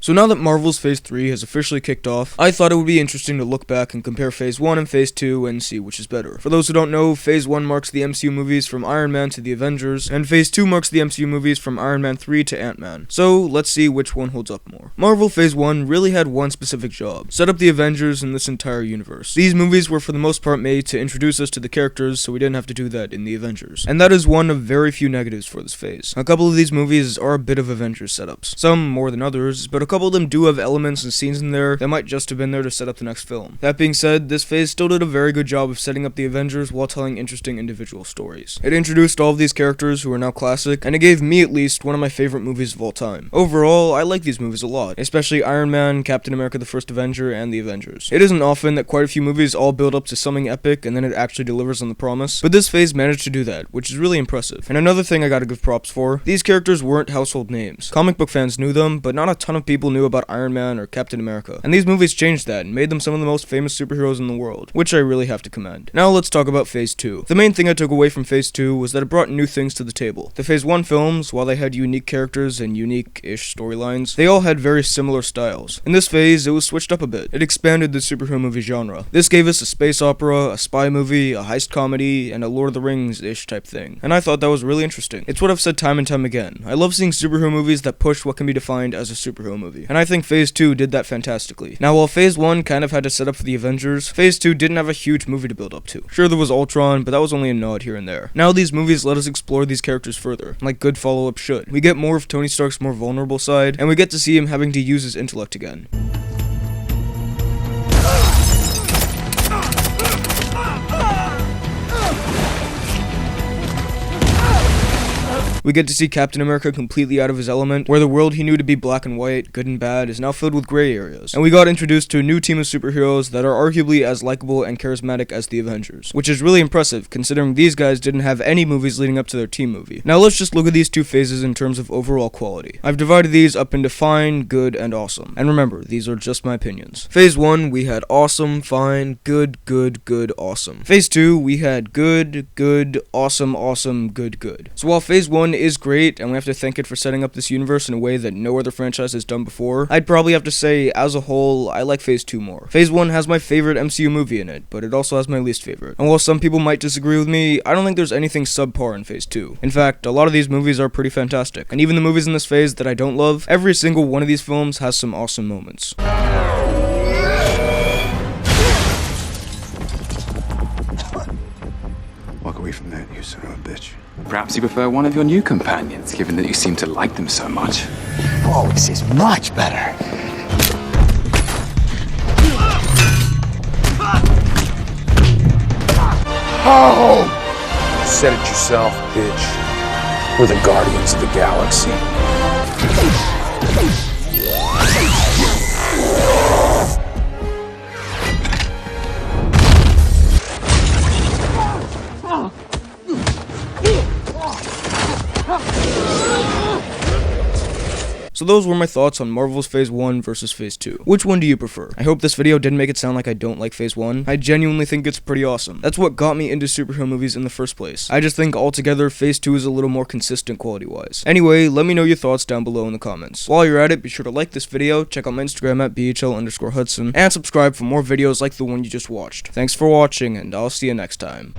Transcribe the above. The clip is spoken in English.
So now that Marvel's Phase 3 has officially kicked off, I thought it would be interesting to look back and compare Phase 1 and Phase 2 and see which is better. For those who don't know, Phase 1 marks the MCU movies from Iron Man to the Avengers, and Phase 2 marks the MCU movies from Iron Man 3 to Ant-Man. So let's see which one holds up more. Marvel Phase 1 really had one specific job: set up the Avengers in this entire universe. These movies were for the most part made to introduce us to the characters, so we didn't have to do that in the Avengers. And that is one of very few negatives for this phase. A couple of these movies are a bit of Avengers setups. Some more than others, but a couple of them do have elements and scenes in there that might just have been there to set up the next film. That being said, this phase still did a very good job of setting up the Avengers while telling interesting individual stories. It introduced all of these characters who are now classic, and it gave me at least one of my favorite movies of all time. Overall, I like these movies a lot, especially Iron Man, Captain America the First Avenger, and the Avengers. It isn't often that quite a few movies all build up to something epic and then it actually delivers on the promise, but this phase managed to do that, which is really impressive. And another thing I gotta give props for, these characters weren't household names. Comic book fans knew them, but not a ton of people knew about Iron Man or Captain America. And these movies changed that and made them some of the most famous superheroes in the world, which I really have to commend. Now let's talk about Phase 2. The main thing I took away from Phase 2 was that it brought new things to the table. The Phase 1 films, while they had unique characters and unique-ish storylines, they all had very similar styles. In this phase, it was switched up a bit. It expanded the superhero movie genre. This gave us a space opera, a spy movie, a heist comedy, and a Lord of the Rings-ish type thing. And I thought that was really interesting. It's what I've said time and time again. I love seeing superhero movies that push what can be defined as a superhero movie. And I think Phase 2 did that fantastically. Now, while Phase 1 kind of had to set up for the Avengers, Phase 2 didn't have a huge movie to build up to. Sure, there was Ultron, but that was only a nod here and there. Now these movies let us explore these characters further, like good follow-up should. We get more of Tony Stark's more vulnerable side, and we get to see him having to use his intellect again. We get to see Captain America completely out of his element, where the world he knew to be black and white, good and bad, is now filled with gray areas. And we got introduced to a new team of superheroes that are arguably as likable and charismatic as the Avengers, which is really impressive considering these guys didn't have any movies leading up to their team movie. Now let's just look at these two phases in terms of overall quality. I've divided these up into fine, good, and awesome. And remember, these are just my opinions. Phase 1, we had awesome, fine, good, awesome. Phase 2, we had good, awesome, good. So while Phase 1 is great, and we have to thank it for setting up this universe in a way that no other franchise has done before, I'd probably have to say, as a whole, I like Phase 2 more. Phase 1 has my favorite MCU movie in it, but it also has my least favorite. And while some people might disagree with me, I don't think there's anything subpar in Phase 2. In fact, a lot of these movies are pretty fantastic. And even the movies in this phase that I don't love, every single one of these films has some awesome moments. Walk away from that, you son of a bitch. Perhaps you prefer one of your new companions, given that you seem to like them so much. Oh, this is much better. Oh! You said it yourself, bitch. We're the Guardians of the Galaxy. So those were my thoughts on Marvel's Phase 1 versus Phase 2. Which one do you prefer? I hope this video didn't make it sound like I don't like Phase 1. I genuinely think it's pretty awesome. That's what got me into superhero movies in the first place. I just think altogether Phase 2 is a little more consistent quality-wise. Anyway, let me know your thoughts down below in the comments. While you're at it, be sure to like this video, check out my Instagram at BHL_Hudson, and subscribe for more videos like the one you just watched. Thanks for watching, and I'll see you next time.